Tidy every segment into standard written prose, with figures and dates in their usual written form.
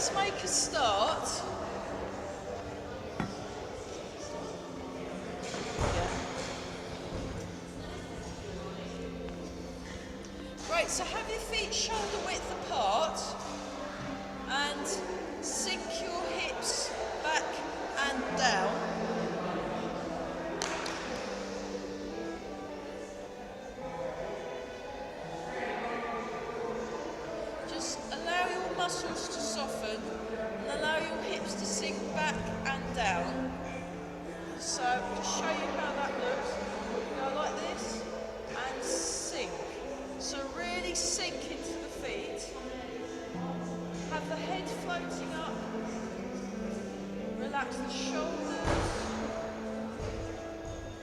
let's make a start. Right, so have your feet shoulder width apart and sink your hips back and down. Just allow your muscles to soften and allow your hips to sink back and down. So just show you how that looks. Go like this and sink. So really sink into the feet. Have the head floating up. Relax the shoulders.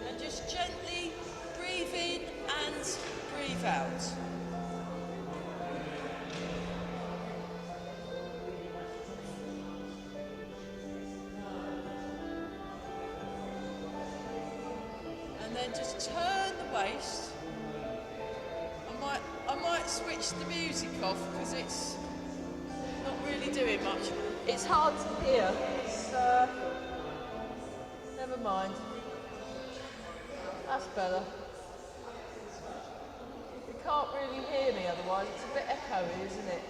And just gently breathe in and breathe out. And then just turn the waist. I might switch the music off because it's not really doing much. It's hard to hear. It's, never mind. That's better. You can't really hear me otherwise. It's a bit echoey, isn't it?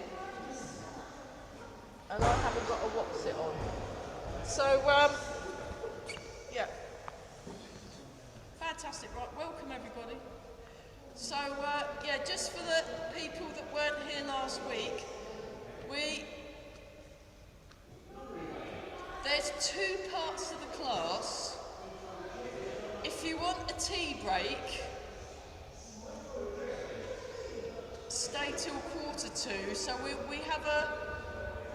And I haven't got a what's it on. So, yeah. Fantastic. Right, welcome everybody. So, yeah, just for the people that weren't here last week, there's two parts of the class. If you want a tea break, stay till 1:45. So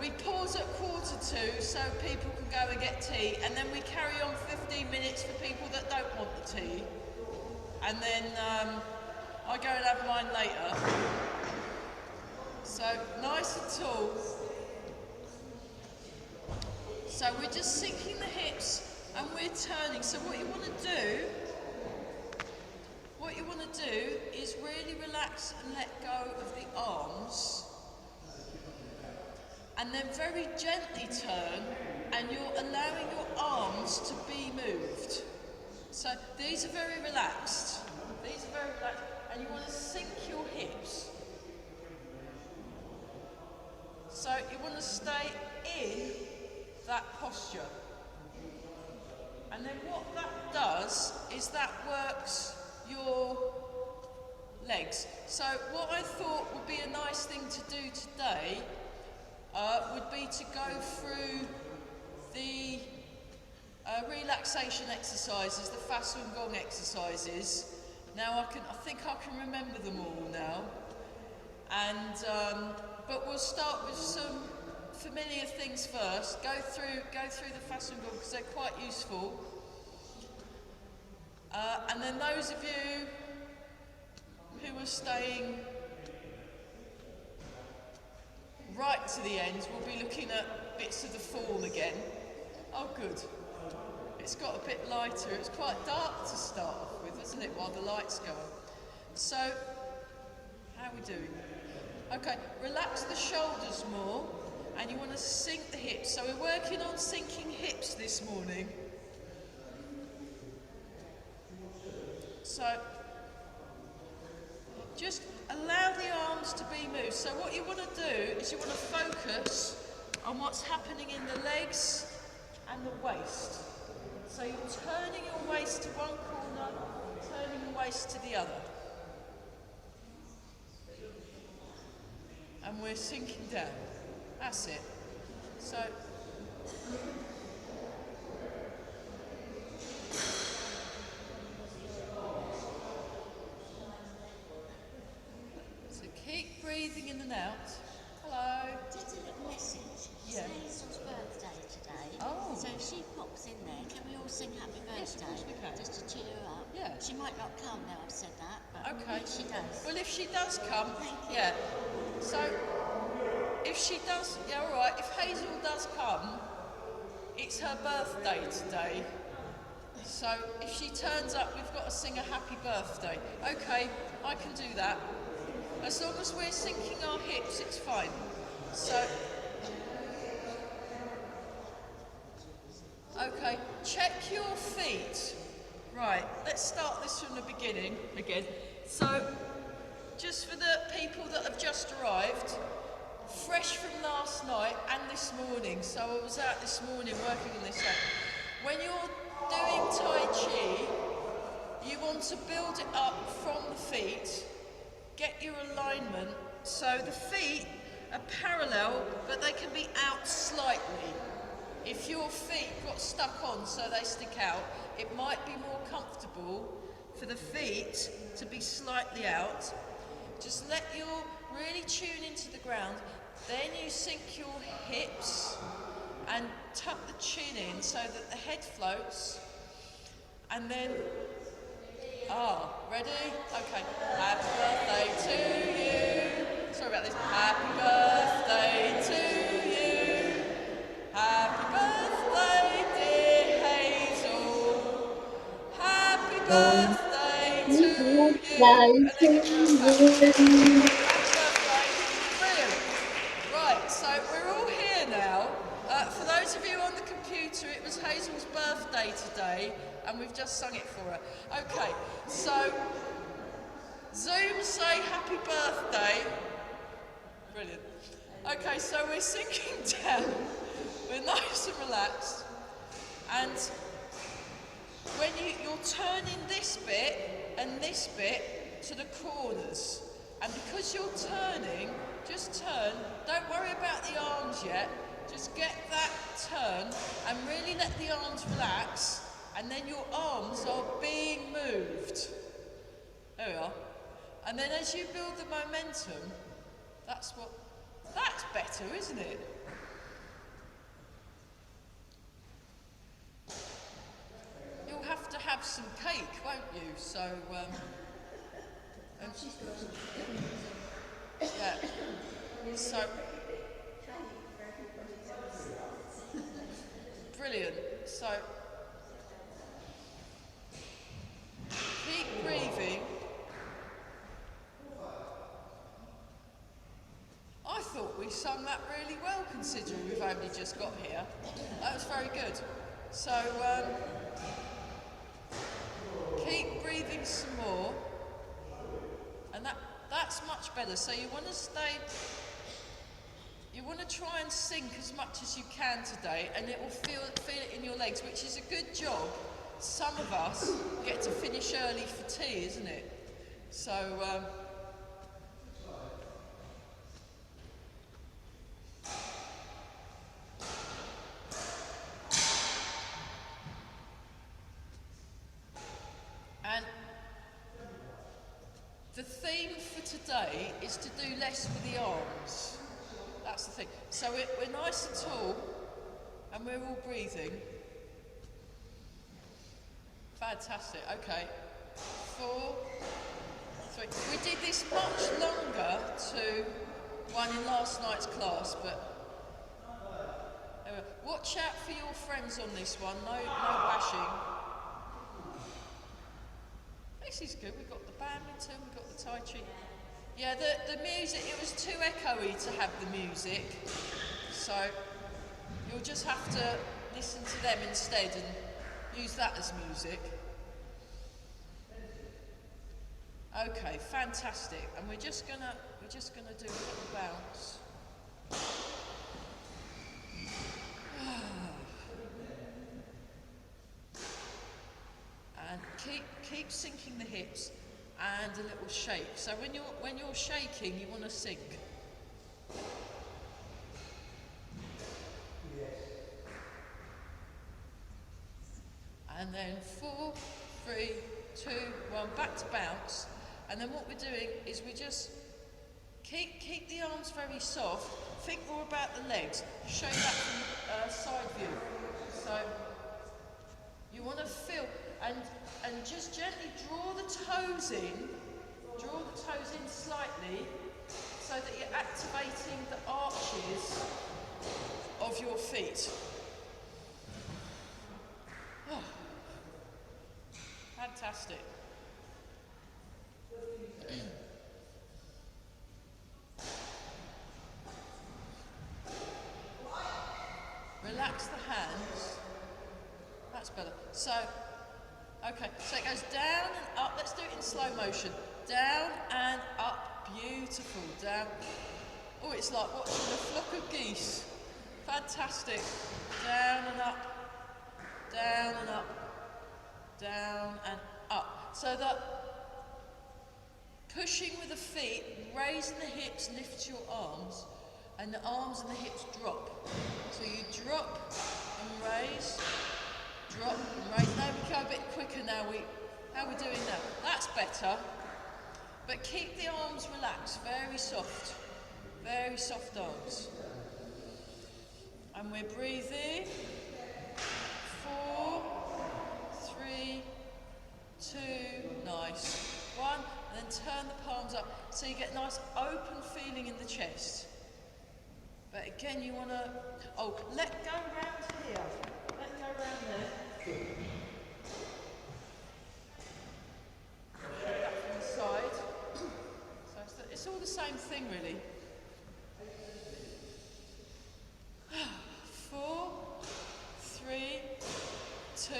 we pause at 1:45 so people can go and get tea, and then we carry on 15 minutes for people that don't want the tea. And then I go and have mine later. So nice and tall. So we're just sinking the hips and we're turning. So what you want to do is really relax and let go of the arms. And then very gently turn, and you're allowing your arms to be moved. So these are very relaxed. These are very relaxed. And you want to sink your hips. So you want to stay in that posture. And then what that does is that works your legs. So what I thought would be a nice thing to do today would be to go through the relaxation exercises, the Falun Gong exercises. Now I think I can remember them all now, and but we'll start with some familiar things first. Go through the Falun Gong because they're quite useful, and then those of you who are staying right to the end will be looking at bits of the form again. Oh, good. It's got a bit lighter. It's quite dark to start off with, isn't it, while the lights go on? So, how are we doing? Okay, relax the shoulders more, and you want to sink the hips. So we're working on sinking hips this morning. So, just allow the arms to be moved. So what you want to do is you want to focus on what's happening in the legs and the waist. So you're turning your waist to one corner, turning your waist to the other. And we're sinking down. That's it. So keep breathing in and out. Hello. Just a little message. It's Yeah. Hazel's birthday today. Oh. So if she pops in there, can we all sing happy birthday? Yes, of course we can. Just to cheer her up. Yeah. She might not come now I've said that, but Okay. if she does. Well, if she does come, Thank you. yeah. So, if she does, yeah, all right. If Hazel does come, it's her birthday today. So, if she turns up, we've got to sing a happy birthday. Okay, I can do that. As long as we're sinking our hips, it's fine. So, Okay, check your feet. Right, let's start this from the beginning again. So, just for the people that have just arrived, fresh from last night and this morning, so I was out this morning working on this. When you're doing Tai Chi, you want to build it up from the feet, get your alignment, so the feet are parallel, but they can be out slightly. If your feet got stuck on so they stick out, it might be more comfortable for the feet to be slightly out. Just let your really tune into the ground, then you sink your hips and tuck the chin in so that the head floats, and then, ready? Okay, happy birthday to you. Sorry about this. Happy birthday to you. Happy birthday, dear Hazel. Happy birthday to you. And then give her a clap. Brilliant. Right, so we're all here now. For those of you on the computer, it was Hazel's birthday today, and we've just sung it for her. Okay, so Zoom say happy birthday. Brilliant. Okay, so we're sinking down. We're nice and relaxed. And when you're turning this bit and this bit to the corners. And because you're turning, just turn. Don't worry about the arms yet. Just get that turn and really let the arms relax. And then your arms are being moved. There we are. And then as you build the momentum, that's better, isn't it? You'll have to have some cake, won't you? So, yeah. So, brilliant. So, keep breathing. I thought we sung that really well, considering we've only just got here. That was very good. So, keep breathing some more, and that's much better. So you want to try and sink as much as you can today, and it will feel it in your legs, which is a good job. Some of us get to finish early for tea, isn't it? So, and the theme for today is to do less with the arms. That's the thing. So we're nice and tall, and we're all breathing. Fantastic. Okay. 4, 3. We did this much longer to one in last night's class, but anyway, watch out for your friends on this one. No bashing. This is good. We've got the badminton, we've got the Tai Chi. Yeah, the music, it was too echoey to have the music, so you'll just have to listen to them instead and use that as music. Okay, fantastic. And we're just gonna do a little bounce. And keep sinking the hips. And a little shake. So when you're shaking, you want to sink. And then 4, 3, 2, 1, back to bounce. And then what we're doing is we just keep the arms very soft. Think more about the legs. Show that from side view. So you want to feel. And just gently draw the toes in slightly, so that you're activating the arches of your feet. Oh, fantastic. Relax the hands. That's better. So, okay, so it goes down and up. Let's do it in slow motion. Down and up. Beautiful. Down. Oh, it's like watching a flock of geese. Fantastic. Down and up. Down and up. Down and up. So that pushing with the feet, raising the hips, lift your arms, and the arms and the hips drop. So you drop and raise, drop and raise. Now we go a bit quicker now. How are we doing now? That's better. But keep the arms relaxed, very soft arms. And we're breathing. 4, 3, 2, nice. 1, and then turn the palms up so you get a nice open feeling in the chest. But again, you want to, let go round to here. Let go round there. Show that from the side. So it's all the same thing, really. 4, 3, 2,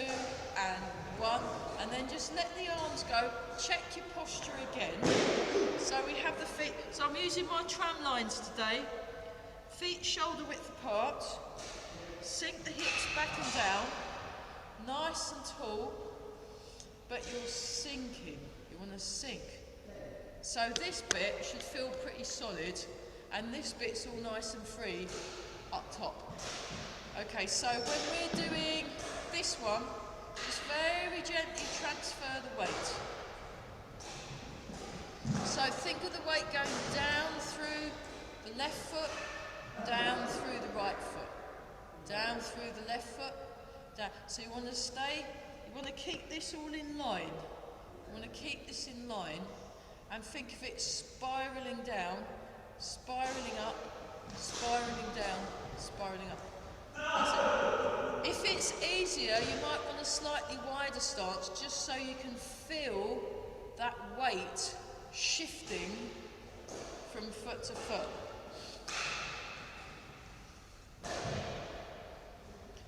and 1. And then just let the arms go. Check your posture again. So we have the feet. So I'm using my tram lines today. Feet shoulder width apart. Sink the hips back and down. Nice and tall. But you're sinking. You want to sink. So this bit should feel pretty solid. And this bit's all nice and free up top. Okay, so when we're doing this one, just very gently transfer the weight. So think of the weight going down through the left foot, down through the right foot, down through the left foot, down. So you want to keep this all in line. You want to keep this in line and think of it spiralling down, spiralling up, spiralling down, spiralling up. If it's easier, you might want a slightly wider stance just so you can feel that weight shifting from foot to foot.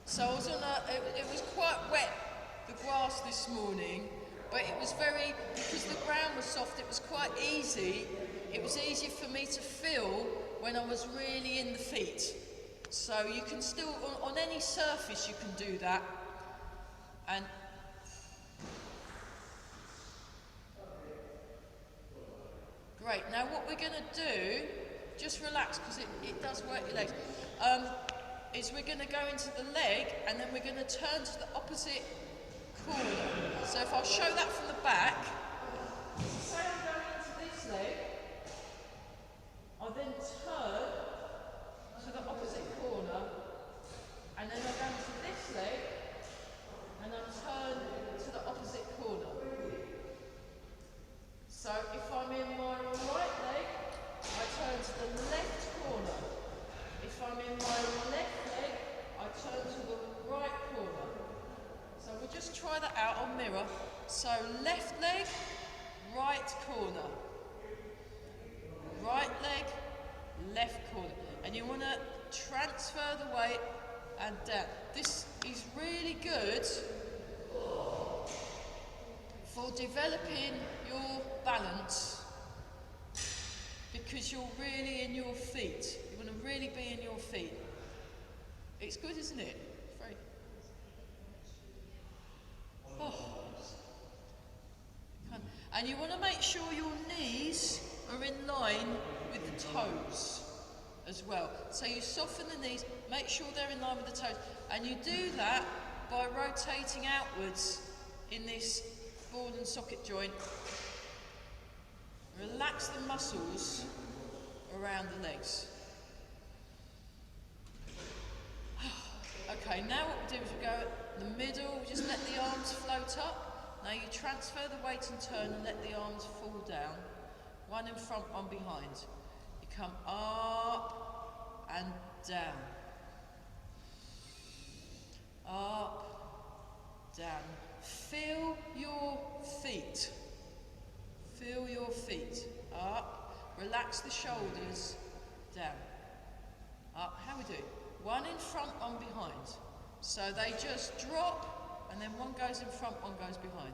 So I was on it was quite wet, the grass this morning, but it was because the ground was soft, it was quite easy. It was easier for me to feel when I was really in the feet. So you can still, on any surface you can do that. And great, now what we're going to do, just relax because it does work your legs, is we're going to go into the leg and then we're going to turn to the opposite corner. So if I'll show that from the back, say I'm going into this leg, I'll then turn to the opposite corner, and then I go into this leg, and I turn to the opposite corner. So if I'm in my right leg, I turn to the left corner. If I'm in my left leg, I turn to the right corner. So we'll just try that out on mirror. So left leg, right corner. Right leg, left corner. And you want to transfer the weight and down. This is really good for developing your balance because you're really in your feet. You want to really be in your feet. It's good, isn't it? Very. And you want to make sure your knees are in line with the toes as well. So you soften the knees, make sure they're in line with the toes, and you do that by rotating outwards in this ball and socket joint. Relax the muscles around the legs. Okay, now what we do is we go in the middle, just let the arms float up. Now you transfer the weight and turn and let the arms fall down. One in front, one behind. You come up and down. Up, down. Feel your feet. Feel your feet. Up. Relax the shoulders. Down. Up. How we do? One in front, one behind. So they just drop and then one goes in front, one goes behind.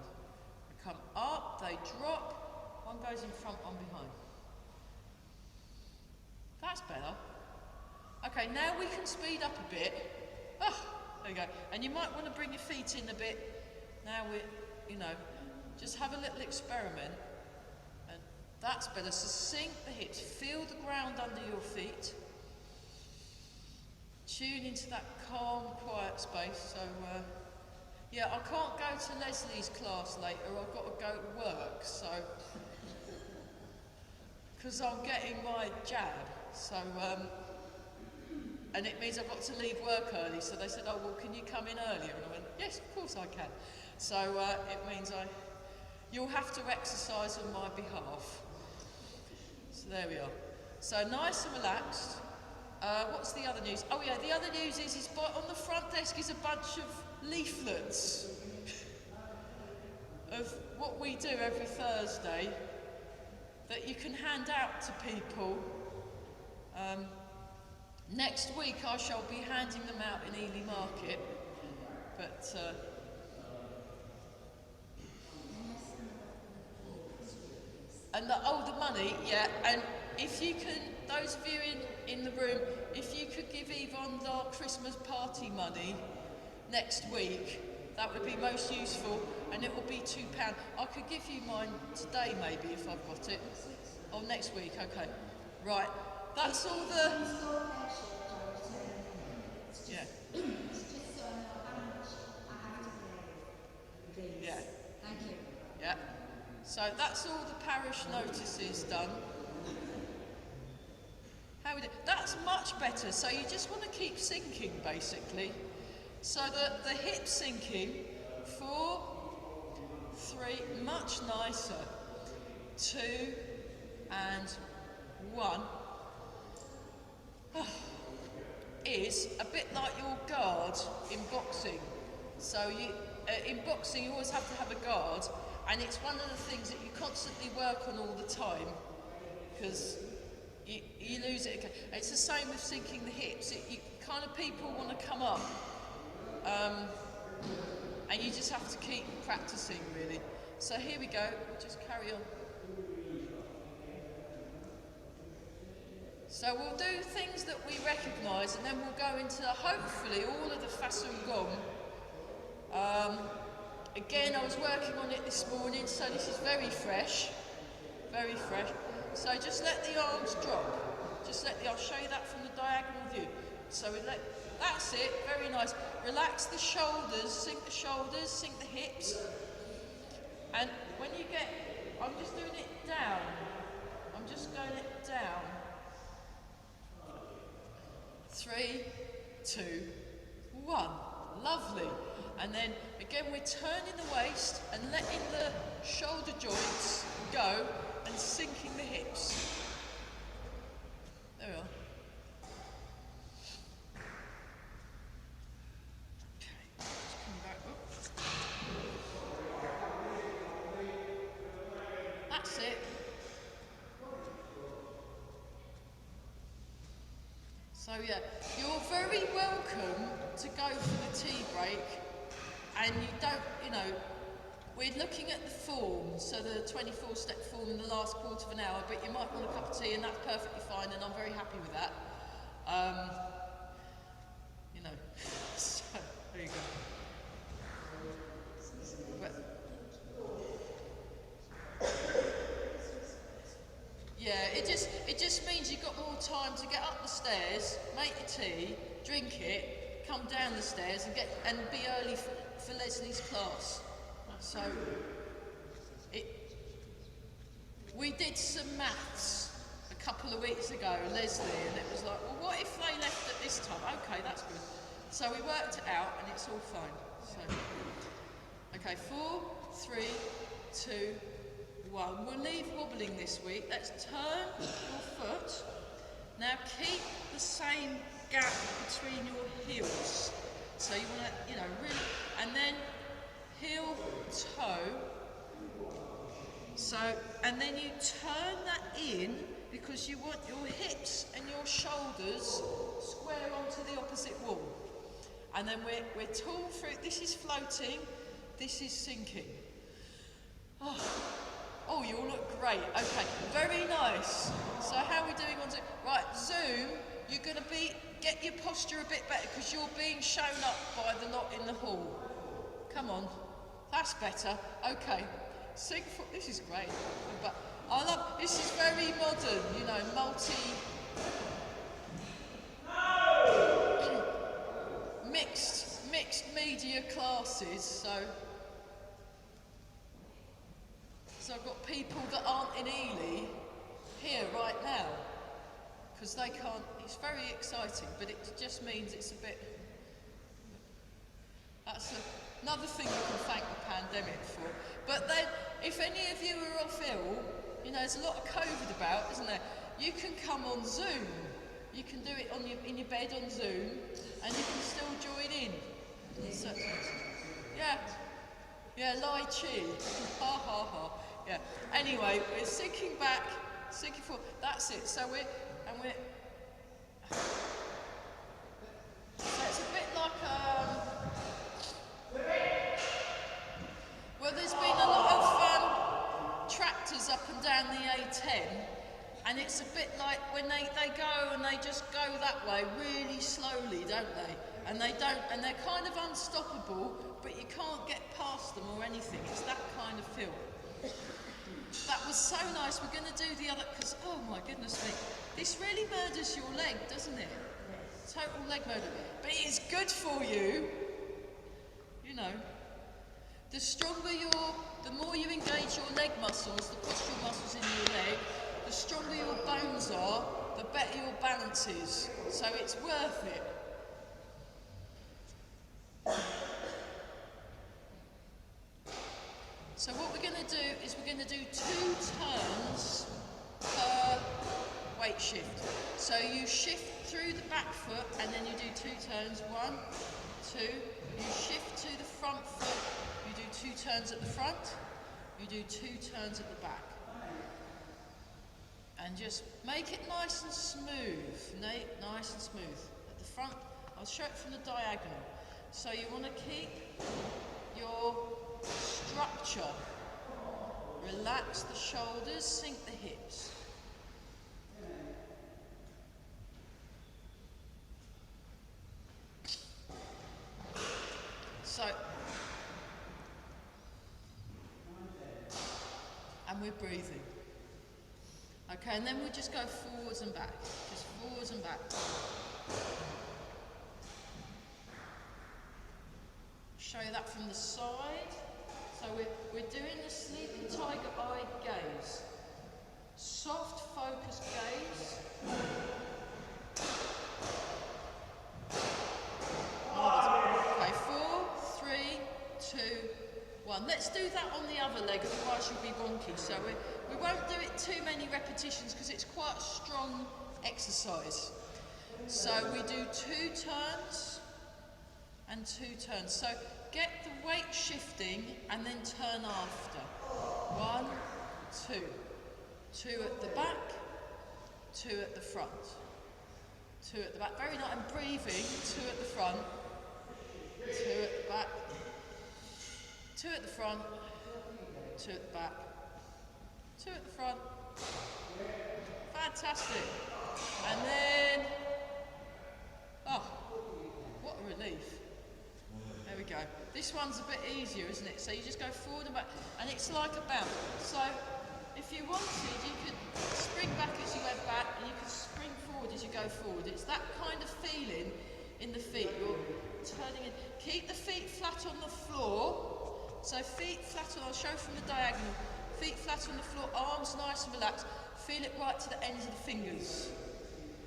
They come up, they drop, one goes in front, one behind. That's better. Okay, now we can speed up a bit. Oh, there you go. And you might want to bring your feet in a bit. Now just have a little experiment. And that's better. So sink the hips, feel the ground under your feet. Tune into that calm, quiet space. So, yeah, I can't go to Leslie's class later. I've got to go to work. So, because I'm getting my jab. So, and it means I've got to leave work early. So they said, oh, well, can you come in earlier? And I went, yes, of course I can. So it means you'll have to exercise on my behalf. So there we are. So nice and relaxed. What's the other news? Oh yeah, the other news is on the front desk is a bunch of leaflets of what we do every Thursday that you can hand out to people. Next week I shall be handing them out in Ely Market, but and the money, yeah, and if you can, those of you in the room, if you could give Yvonne our Christmas party money next week, that would be most useful, and it will be £2. I could give you mine today maybe if I've got it. Oh, next week, okay. Right, that's all the... Yeah. Yeah. Thank you. Yeah. So that's all the parish notices done. How we do? That's much better. So you just want to keep sinking basically. So the hip sinking, 4, 3, much nicer. 2 and 1 is a bit like your guard in boxing. So in boxing you always have to have a guard, and it's one of the things that you constantly work on all the time because you lose it again. It's the same with sinking the hips. People want to come up, and you just have to keep practicing really. So here we go, just carry on. So we'll do things that we recognise, and then we'll go into hopefully all of the façon gong. Again, I was working on it this morning, so this is very fresh, very fresh. So just let the arms drop. I'll show you that from the diagonal view. So that's it, very nice. Relax the shoulders, sink the hips. And when you get, I'm just doing it down. I'm just going it down. 3, 2, 1. Lovely. And then again we're turning the waist and letting the shoulder joints go and sinking the hips. There we are. Okay, just come back up. That's it. So yeah, you're very welcome to go for the tea break, and you don't, we're looking at the form, so the 24-step form in the last quarter of an hour, but you might want a cup of tea, and that's perfectly fine, and I'm very happy with that. So there you go. Yeah, it just means you've got more time to get up the stairs, make your tea, drink it, come down the stairs and be early for Leslie's class. So we did some maths a couple of weeks ago, Leslie, and it was like, well, what if they left at this time? Okay, that's good. So we worked it out, and it's all fine. So, okay, 4, 3, 2, 1. We'll leave wobbling this week. Let's turn your foot. Now keep the same gap between your heels. So you want to, really, and then heel, toe. So, and then you turn that in because you want your hips and your shoulders square onto the opposite wall. And then we're tall through, this is floating, this is sinking. Oh, you all look great. Okay, very nice. So how are we doing on Zoom? Right, Zoom, you're going to get your posture a bit better because you're being shown up by the lot in the hall. Come on, that's better. Okay, sing for, this is great. But I love, this is very modern, you know, mixed media classes, so I've got people that aren't in Ely here right now, because they can't, it's very exciting, but it just means it's a bit, that's another thing you can thank the pandemic for. But then, if any of you are off ill, you know, there's a lot of COVID about, isn't there? You can come on Zoom. You can do it in your bed on Zoom, and you can still join in. So, yeah, Lai Chi, ha ha ha. Yeah. Anyway, we're sinking back, sinking forward. That's it. So we're. So it's a bit like well, there's been a lot of tractors up and down the A10, and it's a bit like when they go and they just go that way really slowly, don't they? And they're kind of unstoppable, but you can't get past them or anything. It's that kind of feel. That was so nice. We're going to do the other, because, oh my goodness me, this really murders your leg, doesn't it? Total leg murder. But it's good for you, you know. The stronger the more you engage your leg muscles, the postural muscles in your leg, the stronger your bones are, the better your balance is. So it's worth it. So what we're going to do is we're going to do 2 turns per weight shift. So you shift through the back foot and then you do 2 turns. 1, 2. You shift to the front foot. You do 2 turns at the front. You do 2 turns at the back. And just make it nice and smooth. Nice and smooth. At the front, I'll show it from the diagonal. So you want to keep your structure. Relax the shoulders, sink the hips. So, and we're breathing. Okay, and then we'll just go forwards and back. Just forwards and back. Show you that from the side. So we're doing the sleeping tiger eye gaze. Soft, focused gaze. Okay, 4, 3, 2, 1. Let's do that on the other leg, otherwise you'll be wonky. So we won't do it too many repetitions because it's quite a strong exercise. So we do 2 turns and 2 turns. So get the weight shifting and then turn after. 1, 2. 2 at the back, 2 at the front. 2 at the back. Very nice. And breathing. 2 at the front, 2 at the back, 2 at the front, 2 at the back, 2 at the front. Fantastic. And then, oh, what a relief. There we go. This one's a bit easier, isn't it? So you just go forward and back, and it's like a bounce. So if you wanted, you could spring back as you went back, and you could spring forward as you go forward. It's that kind of feeling in the feet. You're turning in. Keep the feet flat on the floor. So feet flat on, I'll show from the diagonal. Feet flat on the floor, arms nice and relaxed. Feel it right to the ends of the fingers.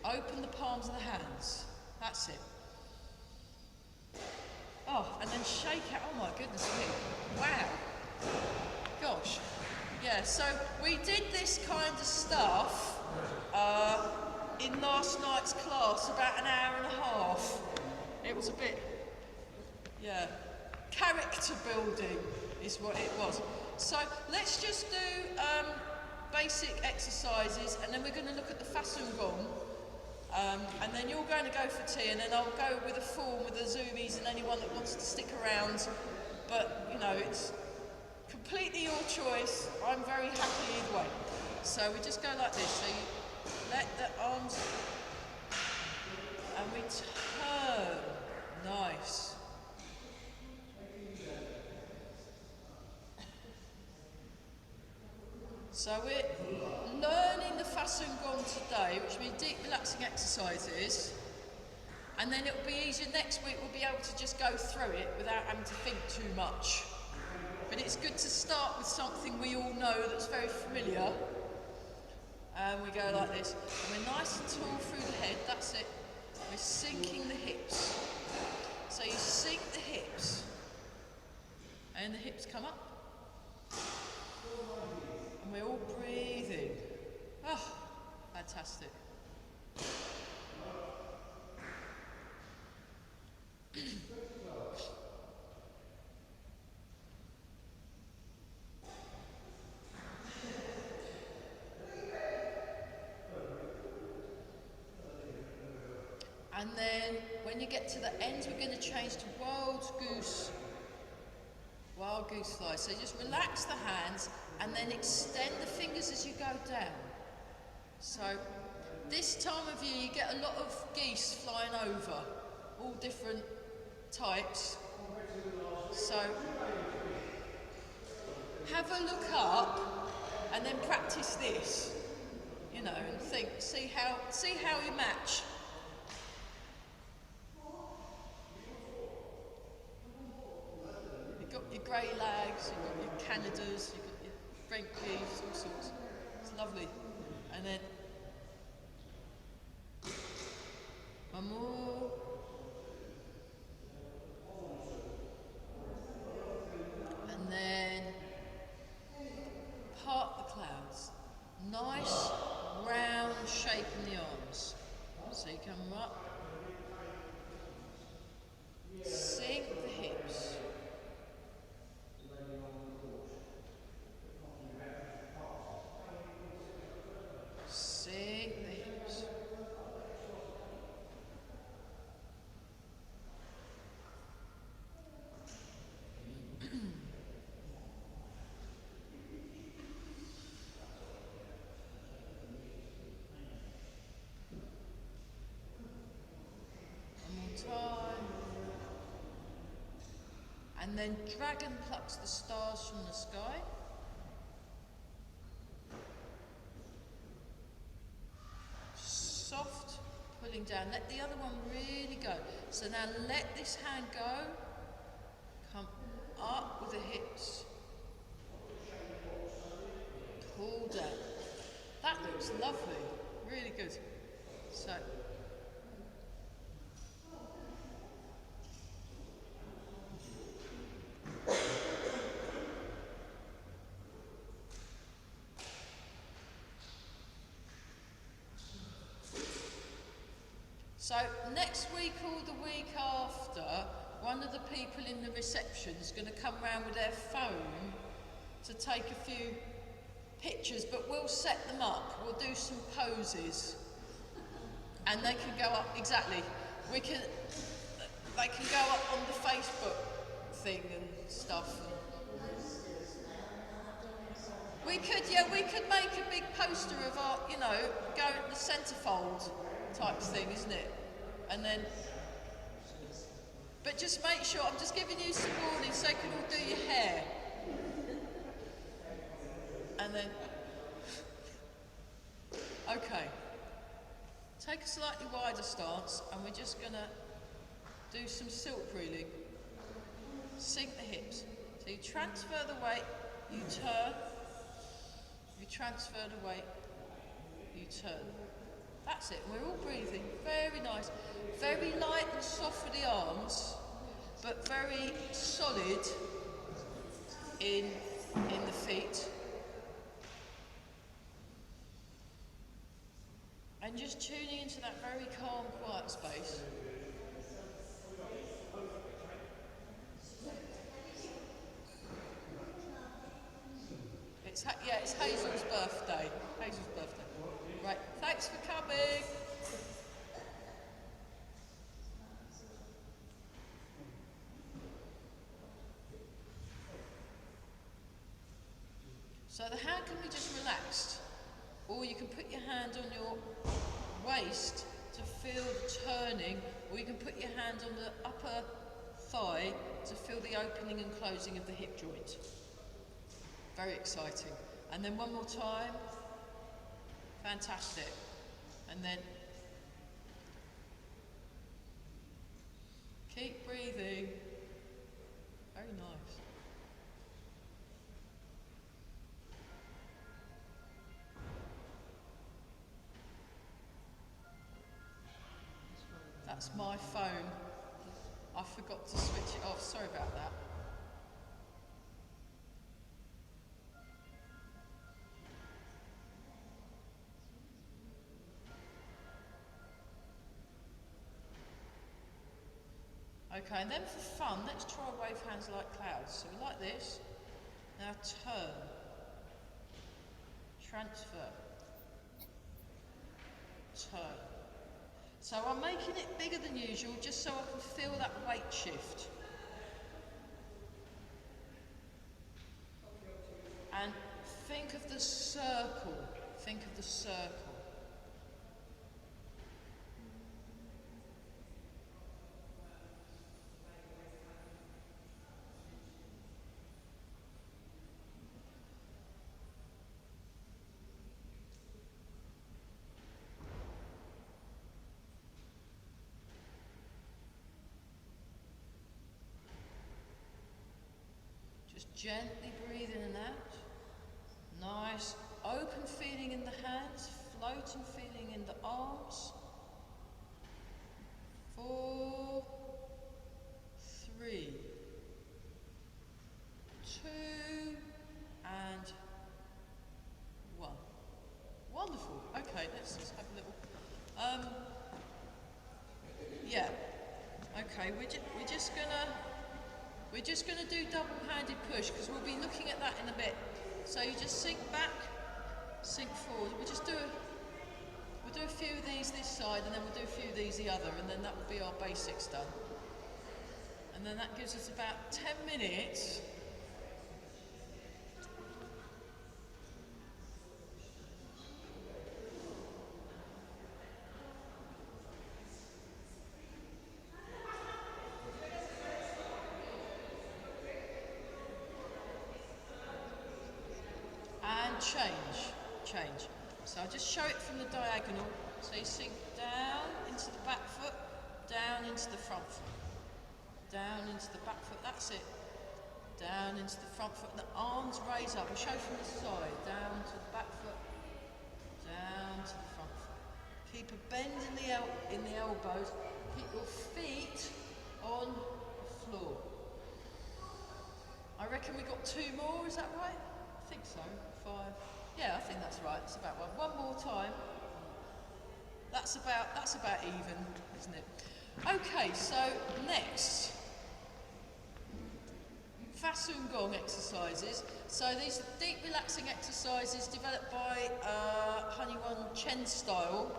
Open the palms of the hands. That's it. Oh, and then shake it. Oh my goodness me. Wow. Gosh. Yeah, so we did this kind of stuff in last night's class, about an hour and a half. It was a bit, yeah, character building is what it was. So let's just do basic exercises, and then we're going to look at the Fasun Gong, and then you're all going to go for tea, and then I'll go with a form with the zoomies and anyone that wants to stick around. But, you know, it's completely your choice. I'm very happy either way. So we just go like this. So you let the arms, and we turn. Nice. So we're learning the Fasun Gong today, which means deep relaxing exercises. And then it'll be easier next week, we'll be able to just go through it without having to think too much. But it's good to start with something we all know that's very familiar. And we go like this. And we're nice and tall through the head, that's it. We're sinking the hips. So you sink the hips, and the hips come up. And we're all breathing. Oh, fantastic. And then when you get to the end, we're going to change to wild goose fly. So just relax the hands and then extend the fingers as you go down. So this time of year you get a lot of geese flying over, all different types. So have a look up and then practice this, you know, and think, see how you match. You've got your grey lags, you've got your Canadas, you've got your Brent geese, all sorts. It's lovely. And then one more. And then part the clouds. Nice round shape in the arms. So you come up, sink the hips. Sink the hips. One more time. And then dragon plucks the stars from the sky. Soft pulling down. Let the other one really go. So now let this hand go. Come up with the hips. Pull down. That looks lovely. Really good. So. So next week or the week after, one of the people in the reception is going to come round with their phone to take a few pictures, but we'll set them up. We'll do some poses, and they can go up. Exactly. They can go up on the Facebook thing and stuff. We could make a big poster of our, you know, go in the centrefold type thing, isn't it? And then, but just make sure, I'm just giving you some warning so you can all do your hair. And then, okay. Take a slightly wider stance, and we're just gonna do some silk reeling. Sink the hips. So you transfer the weight, you turn, you transfer the weight, you turn. That's it, we're all breathing, very nice. Very light and soft for the arms, but very solid in the feet. And just tuning into that very calm, quiet space. It's Hazel's birthday. Hazel's birthday. Right, thanks for coming. can be just relaxed, or you can put your hand on your waist to feel the turning, or you can put your hand on the upper thigh to feel the opening and closing of the hip joint. Very exciting. And then one more time. Fantastic. And then keep breathing. Very nice. That's my phone. I forgot to switch it off. Sorry about that. Okay, and then for fun, let's try wave hands like clouds. So we like this. Now turn. Transfer. Turn. So I'm making it bigger than usual just so I can feel that weight shift. And think of the circle. Think of the circle. Just gently breathe in and out. Nice open feeling in the hands, floating feeling in the arms. 4, 3, 2, and 1. Wonderful. Okay, let's just have a little. Yeah. Okay, we're just gonna do double-handed push because we'll be looking at that in a bit. So you just sink back, sink forward. We'll do a few of these this side, and then we'll do a few of these the other, and then that will be our basics done. And then that gives us about 10 minutes. Change. So I'll just show it from the diagonal. So you sink down into the back foot, down into the front foot, down into the back foot, that's it. Down into the front foot, the arms raise up. I'll show from the side, down to the back foot, down to the front foot. Keep a bend in the elbows, keep your feet on the floor. I reckon we got 2 more, is that right? I think so, 5. Yeah, I think that's right. It's about one more time. That's about even, isn't it? Okay, so next, Falun Gong exercises. So these are deep relaxing exercises developed by Honeywell Chen style.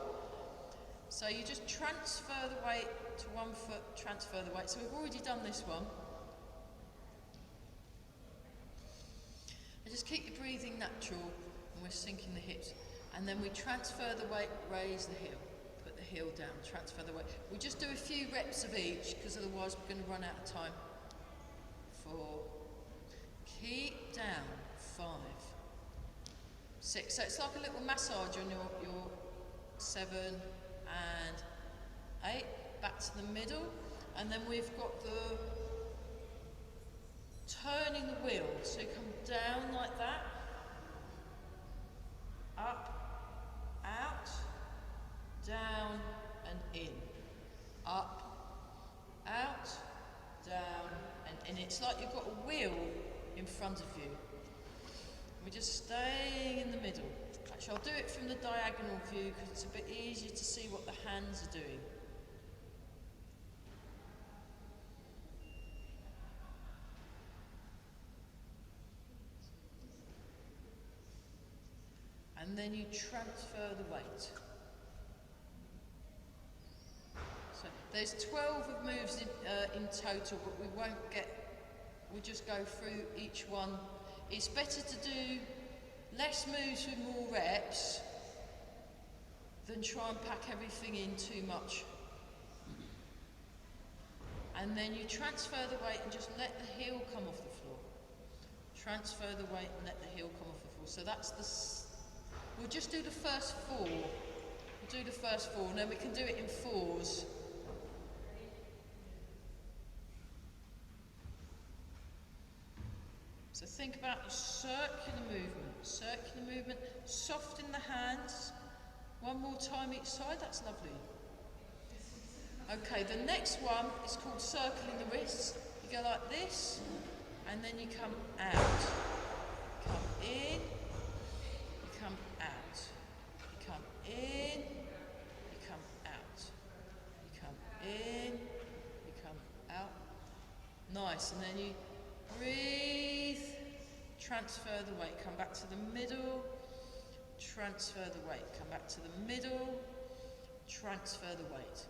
So you just transfer the weight to one foot, transfer the weight. So we've already done this one. And just keep your breathing natural. We're sinking the hips, and then we transfer the weight, raise the heel, put the heel down, transfer the weight. We'll just do a few reps of each because otherwise we're going to run out of time. 4, keep down, 5, 6. So it's like a little massage on your 7 and 8. Back to the middle, and then we've got the turning the wheel. So you come down like that. Up, out, down and in. Up, out, down and in. It's like you've got a wheel in front of you. We're just staying in the middle. Actually, I'll do it from the diagonal view because it's a bit easier to see what the hands are doing. And then you transfer the weight. So there's 12 of moves in total, but we'll just go through each one. It's better to do less moves with more reps than try and pack everything in too much. And then you transfer the weight and just let the heel come off the floor. Transfer the weight and let the heel come off the floor. So that's we'll just do the first four. We'll do the first four and then we can do it in fours. So think about the circular movement, soften the hands. One more time each side, that's lovely. Okay, the next one is called circling the wrists. You go like this, and then you come out. Come in, you come out. You come in, you come out. You come in, you come out. Nice, and then you breathe, transfer the weight, come back to the middle, transfer the weight, come back to the middle, transfer the weight.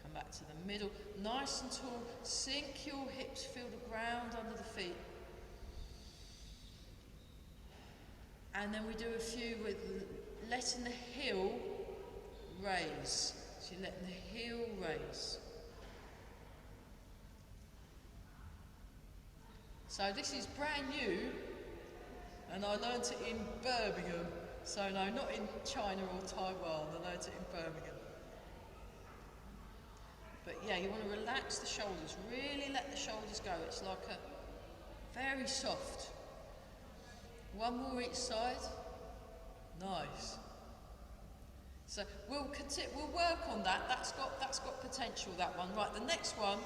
Come back to the middle, nice and tall, sink your hips, feel the ground under the feet. And then we do a few with letting the heel raise. So you're letting the heel raise. So this is brand new, and I learnt it in Birmingham. So no, not in China or Taiwan, I learnt it in Birmingham. But yeah, you want to relax the shoulders, really let the shoulders go. It's like a very soft. One more each side. Nice. So we'll work on that. That's got potential, that one. Right, the next one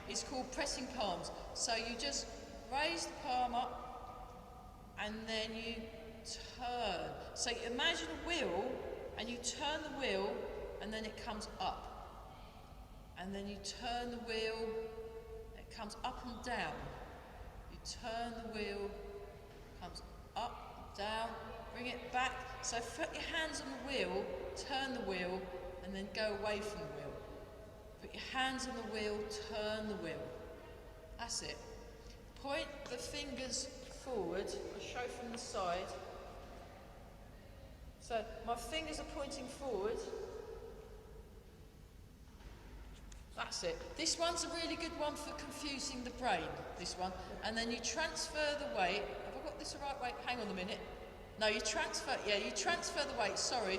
is called pressing palms. So you just raise the palm up and then you turn. So you imagine a wheel and you turn the wheel and then it comes up. And then you turn the wheel, it comes up and down. You turn the wheel, comes up, down, bring it back. So put your hands on the wheel, turn the wheel, and then go away from the wheel. Put your hands on the wheel, turn the wheel. That's it. Point the fingers forward. I'll show from the side. So my fingers are pointing forward. That's it. This one's a really good one for confusing the brain, this one. And then you transfer the weight. Have I got this the right way? Hang on a minute. No, you transfer the weight, sorry.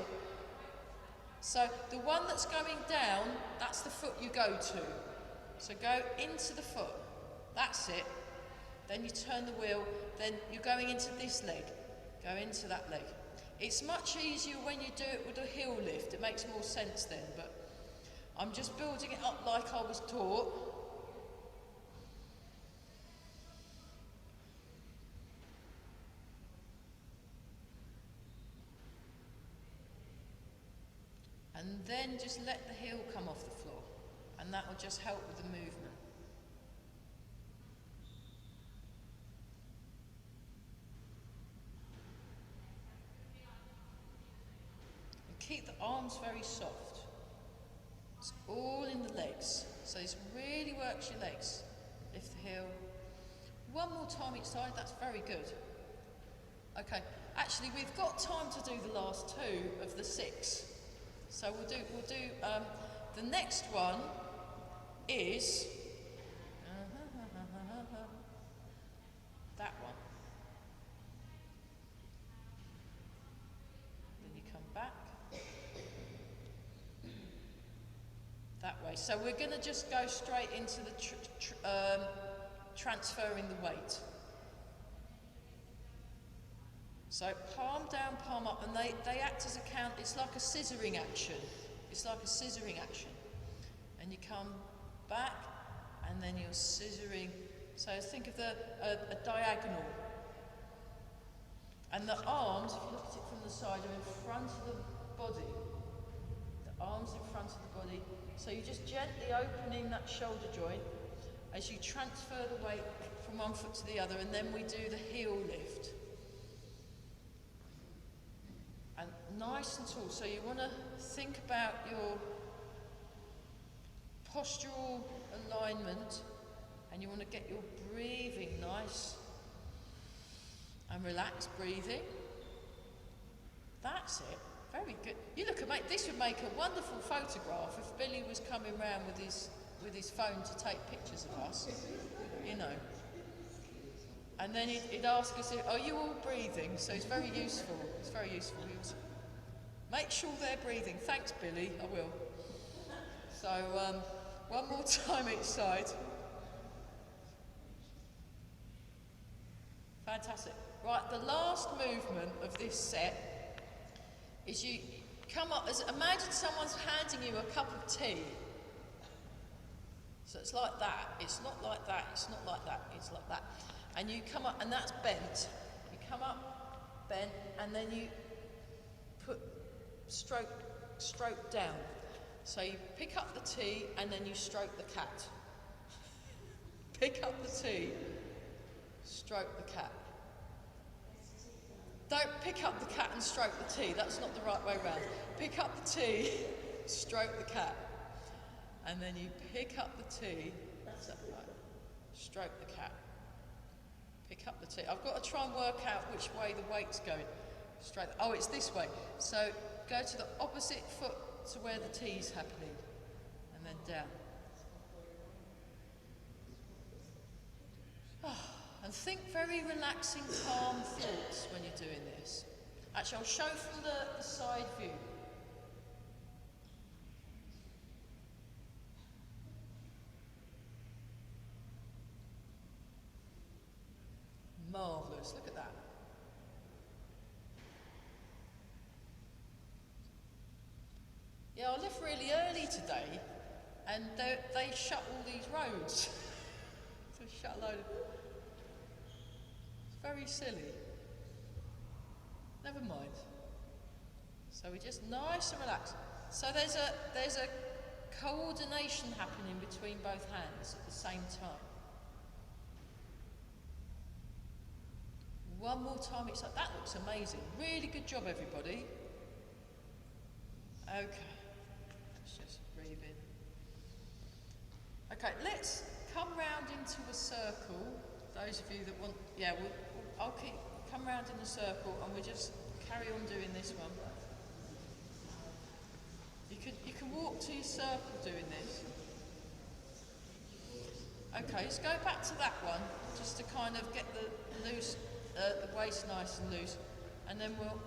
So the one that's going down, that's the foot you go to. So go into the foot. That's it. Then you turn the wheel, then you're going into this leg. Go into that leg. It's much easier when you do it with a heel lift. It makes more sense then, but I'm just building it up like I was taught. And then just let the heel come off the floor. And that will just help with the movement. And keep the arms very soft. It's all in the legs. So this really works your legs. Lift the heel. One more time each side, that's very good. Okay, actually we've got time to do the last two of the 6. So we'll do the next one is that one. Then you come back that way. So we're going to just go straight into the transferring the weight. So palm down, palm up, and they act as a count. It's like a scissoring action. It's like a scissoring action. And you come back, and then you're scissoring. So think of a diagonal. And the arms, if you look at it from the side, are in front of the body. The arms in front of the body. So you're just gently opening that shoulder joint as you transfer the weight from one foot to the other, and then we do the heel lift. And nice and tall. So you want to think about your postural alignment, and you want to get your breathing nice and relaxed breathing. That's it. Very good. You look at this would make a wonderful photograph if Billy was coming round with his phone to take pictures of us, you know. And then he'd ask us, are you all breathing? So it's very useful. It's very useful. Make sure they're breathing. Thanks, Billy. I will. So one more time each side. Fantastic. Right, the last movement of this set is you come up, imagine someone's handing you a cup of tea. So it's like that, it's not like that, it's not like that, it's like that. And you come up, and that's bent. You come up, bent, and then you put stroke down. So you pick up the tea, and then you stroke the cat. Pick up the tea, stroke the cat. Don't pick up the cat and stroke the tea, that's not the right way round. Pick up the tea, stroke the cat. And then you pick up the tea, is that right? Stroke the cat. Pick up the tea. I've got to try and work out which way the weight's going. Straight. Oh, it's this way. So go to the opposite foot to where the tea's happening, and then down. And think very relaxing, calm thoughts when you're doing this. Actually, I'll show from the side view. Marvellous, look at that. Yeah, I left really early today, and they shut all these roads. They shut a load of... It's very silly. Never mind. So we're just nice and relaxed. So there's a coordination happening between both hands at the same time. One more time, it's like, that looks amazing. Really good job, everybody. Okay, let's just breathe in. Okay, let's come round into a circle. Those of you that want, yeah, I'll come round in a circle, and we'll just carry on doing this one. You can walk to your circle doing this. Okay, let's go back to that one, just to kind of get the loose. The waist nice and loose, and then we'll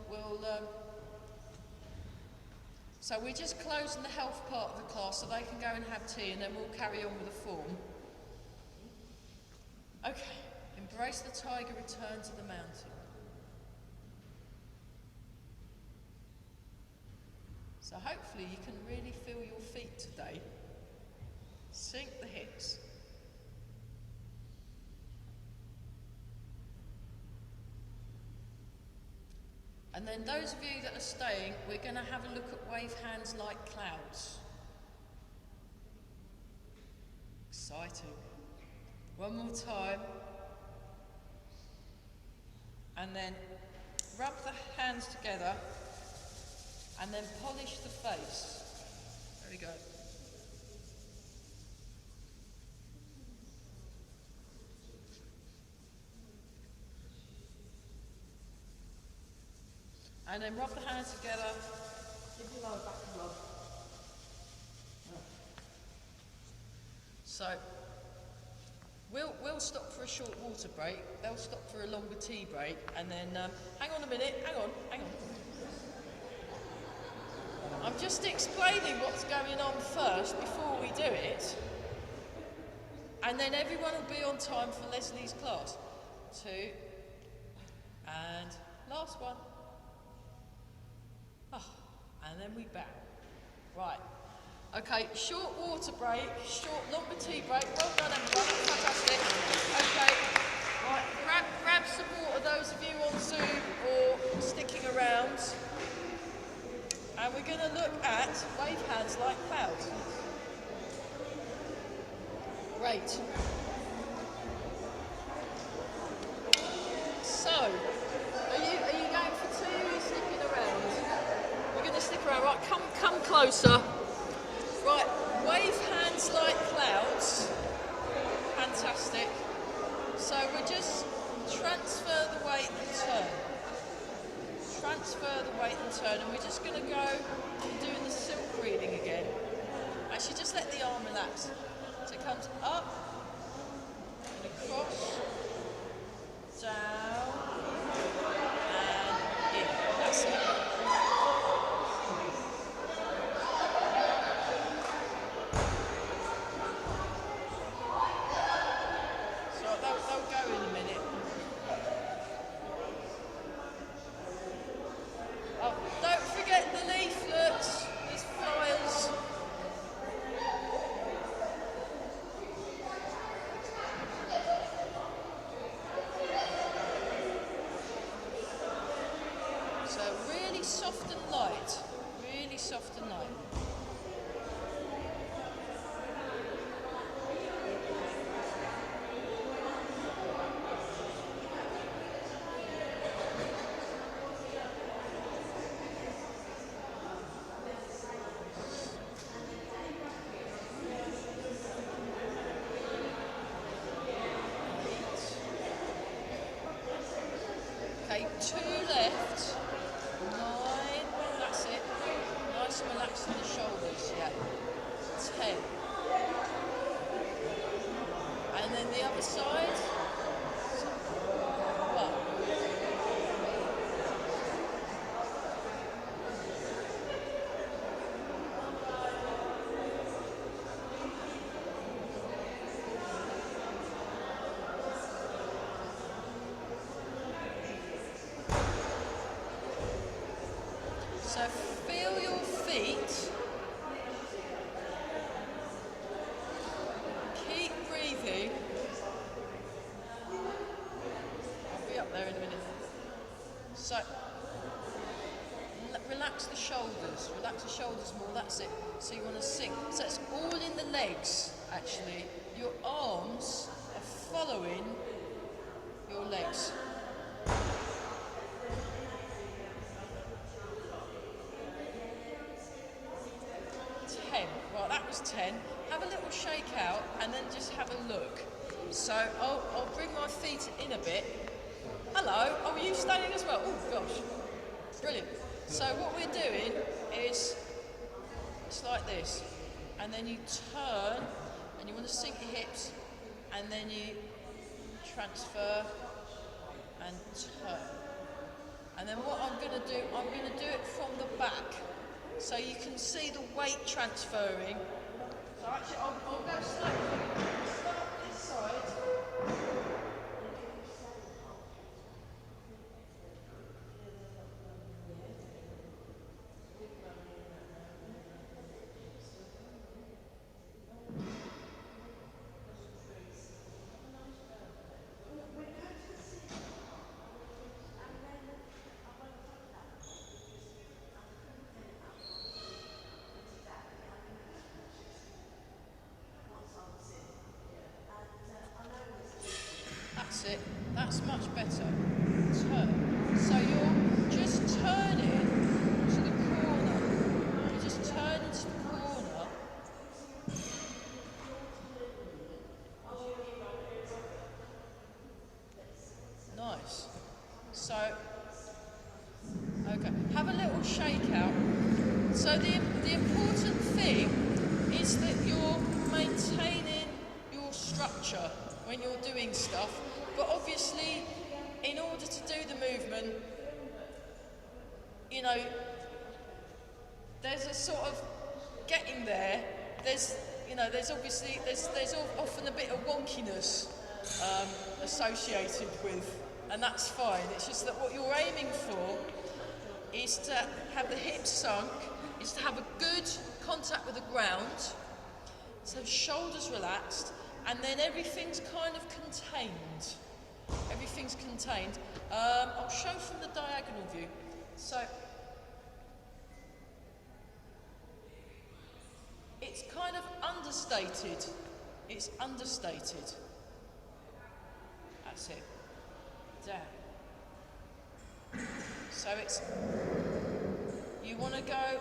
so we're just closing the health part of the class so they can go and have tea, and then we'll carry on with the form. Okay, embrace the tiger, return to the mountain. So hopefully you can really feel your feet today. Sink the hips. And then those of you that are staying, we're going to have a look at wave hands like clouds. Exciting. One more time. And then rub the hands together and then polish the face. There we go. And then rub the hands together. Give your lower back a rub. So, we'll stop for a short water break. They'll stop for a longer tea break, and then hang on a minute. Hang on. I'm just explaining what's going on first before we do it, and then everyone will be on time for Leslie's class. 2, and last one. And then we bow. Right. Okay, short water break, longer tea break. Well done, everyone. Fantastic. Okay. Right, grab some water, those of you on Zoom or sticking around. And we're going to look at wave hands like clouds. Great. So, are you going for tea or are you sticking around? We're going to stick around. Right, come closer. Right, wave hands like clouds. Fantastic. So we just transfer the weight and turn. transfer the weight and turn, and we're just going to go doing the silk reading again. Actually, just let the arm relax. So it comes up and across, down and in. That's it. So they'll go in a minute. Oh, don't forget the leaflets. There's flyers. So really soft and light. Really soft and light. Okay, 2 left. 9. That's it. Nice and relaxed in the shoulders. Yeah. 10. And then the other side. 1. So feel your feet. Keep breathing. I'll be up there in a minute. So relax the shoulders. Relax the shoulders more. That's it. So you want to sink. So it's all in the legs, actually. Your arms are following your legs. 10. Right, that was 10. Have a little shake out and then just have a look. So I'll bring my feet in a bit. Hello. Oh, are you standing as well? Oh, gosh. Brilliant. So what we're doing is it's like this. And then you turn and you want to sink your hips and then you transfer and turn. And then what I'm going to do, I'm going to do it from the back. So you can see the weight transferring. So actually, I'll go slightly. Start this side. That's it. That's much better. Turn. So you're just turning to the corner. You're just turning to the corner. Nice. So, okay. Have a little shake out. So the important thing is that you're maintaining your structure when you're doing stuff. But obviously, in order to do the movement, you know, there's a sort of getting there. There's obviously often a bit of wonkiness associated with, and that's fine. It's just that what you're aiming for is to have the hips sunk, is to have a good contact with the ground, so shoulders relaxed, and then everything's kind of contained. Everything's contained. I'll show from the diagonal view. So it's kind of understated. It's understated. That's it. Down. So it's, you want to go out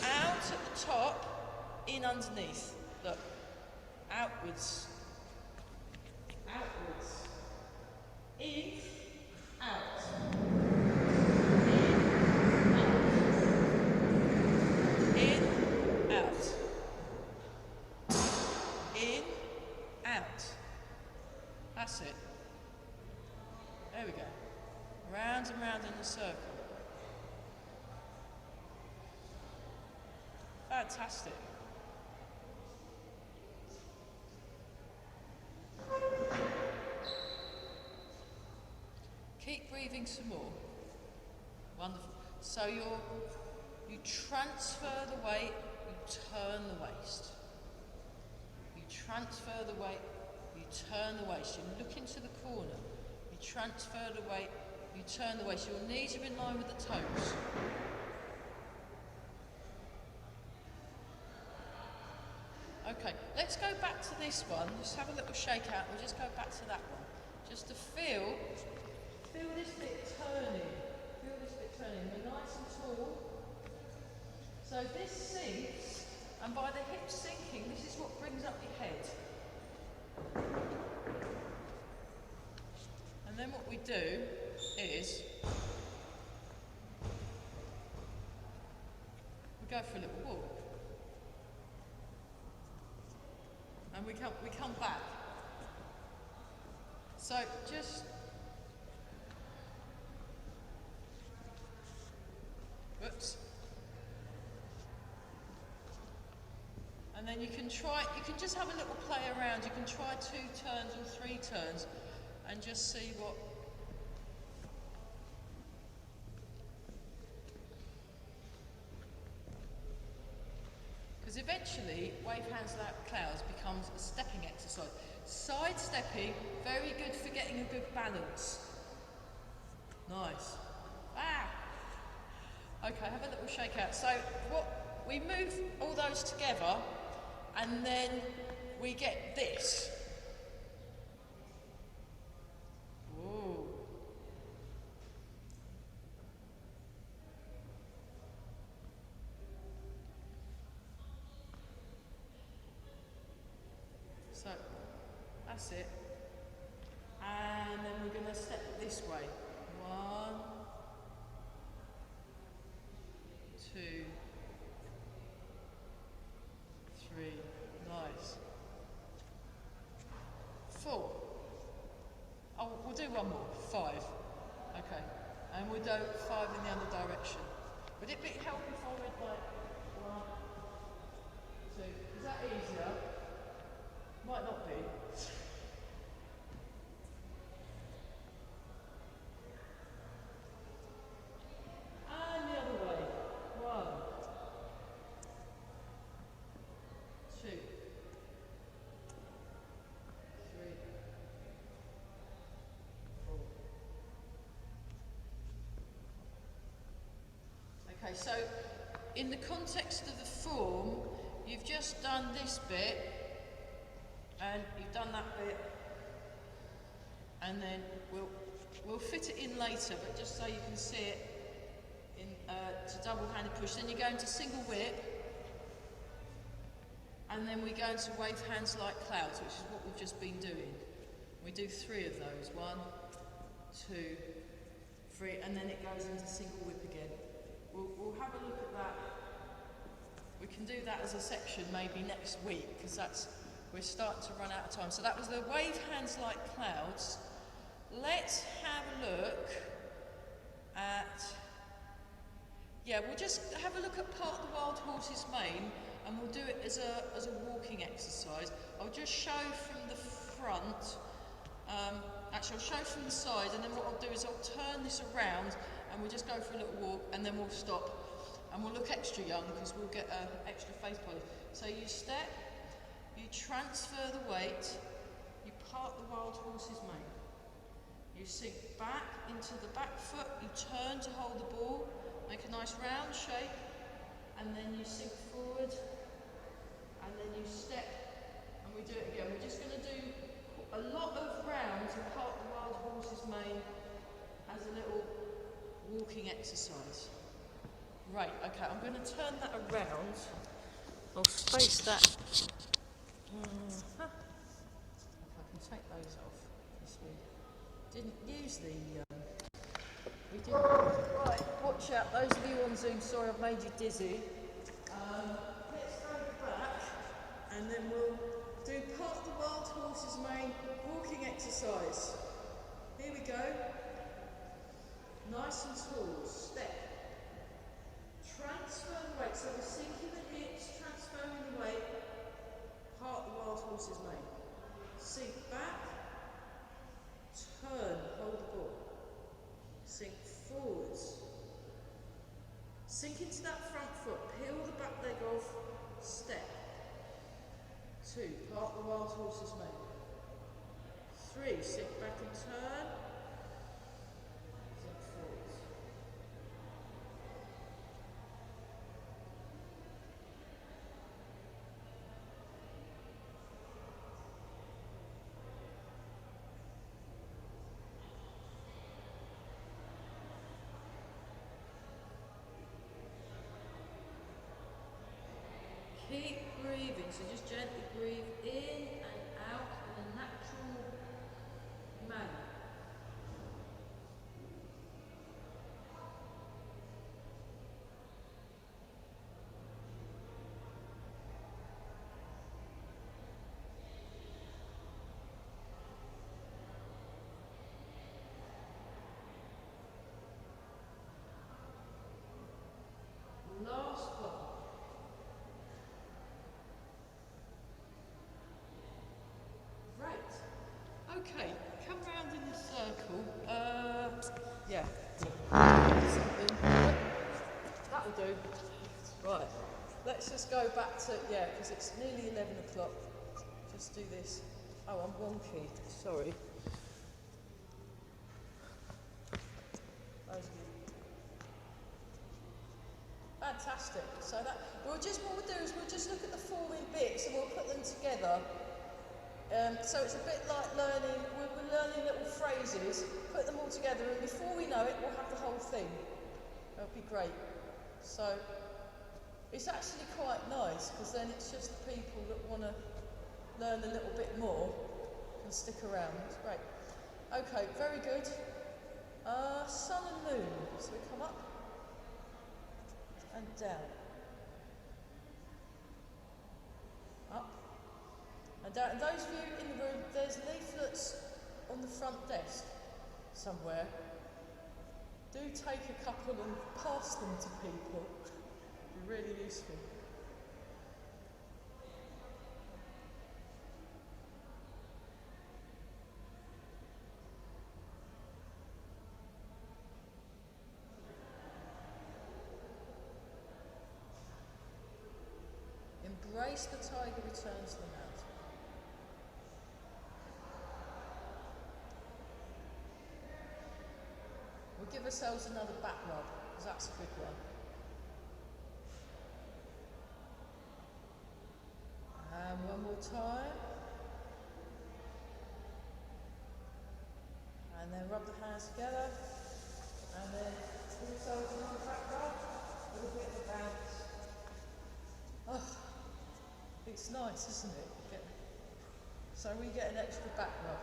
at the top, in underneath. Look, outwards. Outwards. In, out. In, out. In, out. That's it. There we go. Round and round in a circle. Fantastic. Keep breathing some more. Wonderful. So you transfer the weight, you turn the waist. You transfer the weight, you turn the waist. You look into the corner. You transfer the weight, you turn the waist. Your knees are in line with the toes. Okay, let's go back to this one. Just have a little shake out. We'll just go back to that one. Just to feel this bit turning. Feel this bit turning. We're nice and tall. So this sinks, and by the hips sinking, this is what brings up your head. And then what we do is we go for a little walk. And we come back. So just whoops. And then you can just have a little play around. You can try 2 turns or 3 turns and just see what. Because eventually, wave hands like clouds becomes a stepping exercise. Side stepping, very good for getting a good balance. Nice. Ah! Okay, have a little shake out. So what we move all those together and then we get this. Ooh. So that's it. And then we're going to step this way. 1, 2, 3. Nice. 4. Oh, we'll do one more. 5. Okay. And we'll do 5 in the other direction. Would it help if I went like 1, 2? Is that easier? Might not be. And the other way. 1, 2, 3, 4. Okay, so in the context of the form, you've just done this bit, and you've done that bit, and then we'll fit it in later, but just so you can see it in to double-handed push. Then you go into single whip, and then we go into wave hands like clouds, which is what we've just been doing. We do 3 of those. 1, 2, 3, and then it goes into single whip again. We'll have a look at that. We can do that as a section maybe next week, because we're starting to run out of time. So that was the wave hands like clouds. Let's have a look at, we'll just have a look at part of the wild horse's mane, and we'll do it as a walking exercise. I'll just show from the front, actually I'll show from the side, and then what I'll do is I'll turn this around and we'll just go for a little walk, and then we'll stop and we'll look extra young because we'll get extra face polish. So you step, you transfer the weight, you part the wild horse's mane. You sink back into the back foot, you turn to hold the ball, make a nice round shape, and then you sink forward, and then you step, and we do it again. We're just going to do a lot of rounds and part the wild horse's mane as a little walking exercise. Right, okay, I'm going to turn that around. I'll space that. If I can take those off, because we didn't use we didn't. Right, watch out, those of you on Zoom, sorry I've made you dizzy. Let's go 2, park the wild horses maybe. 3, sit back and turn. Zip forwards. Keep breathing, so just gently breathe in and out in a natural manner. Last one. Right. Okay, come round in a circle. Yeah. That'll do. Right. Let's just go back to, yeah, because it's nearly 11 o'clock. Just do this. Oh, I'm wonky. Sorry. Fantastic. So that what we'll do is we'll just look at the forming bits and we'll put them together. So it's a bit like learning. We're learning little phrases, put them all together, and before we know it, we'll have the whole thing. That'll be great. So it's actually quite nice because then it's just the people that want to learn a little bit more and stick around. It's great. Okay, very good. Sun and moon. So we come up and down, up and down. And those of you in the room, there's leaflets on the front desk somewhere. Do take a couple and pass them to people. It'd be really useful. Embrace the tiger returns to the mountain. We'll give ourselves another back rub, because that's a good one. And one more time. And then rub the hands together. And then give yourselves another back rub. A little bit of a bounce. Oh, it's nice, isn't it? So we get an extra back rub.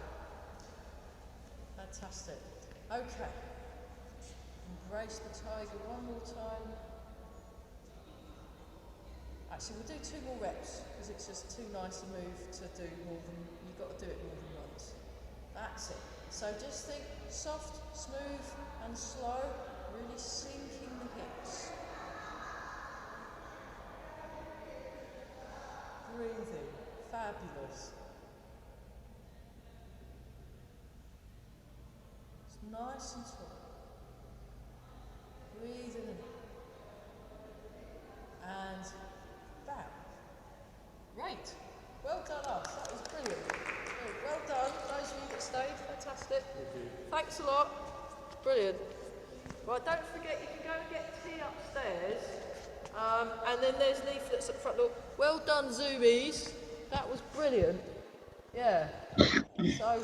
Fantastic. Okay. Embrace the tiger one more time. Actually, we'll do 2 more reps because it's just too nice a move to do more than, you've got to do it more than once. That's it. So just think soft, smooth and slow, really sinking the hips. Breathing, fabulous. It's nice and tall. Breathing in and down. Great. Well done us. That was brilliant. Good. Well done. Those of you that stayed, fantastic. Thanks a lot. Brilliant. Right, don't forget you can go and get tea upstairs. And then there's leaflets at the front door. Well done, Zoomies. That was brilliant. Yeah. So.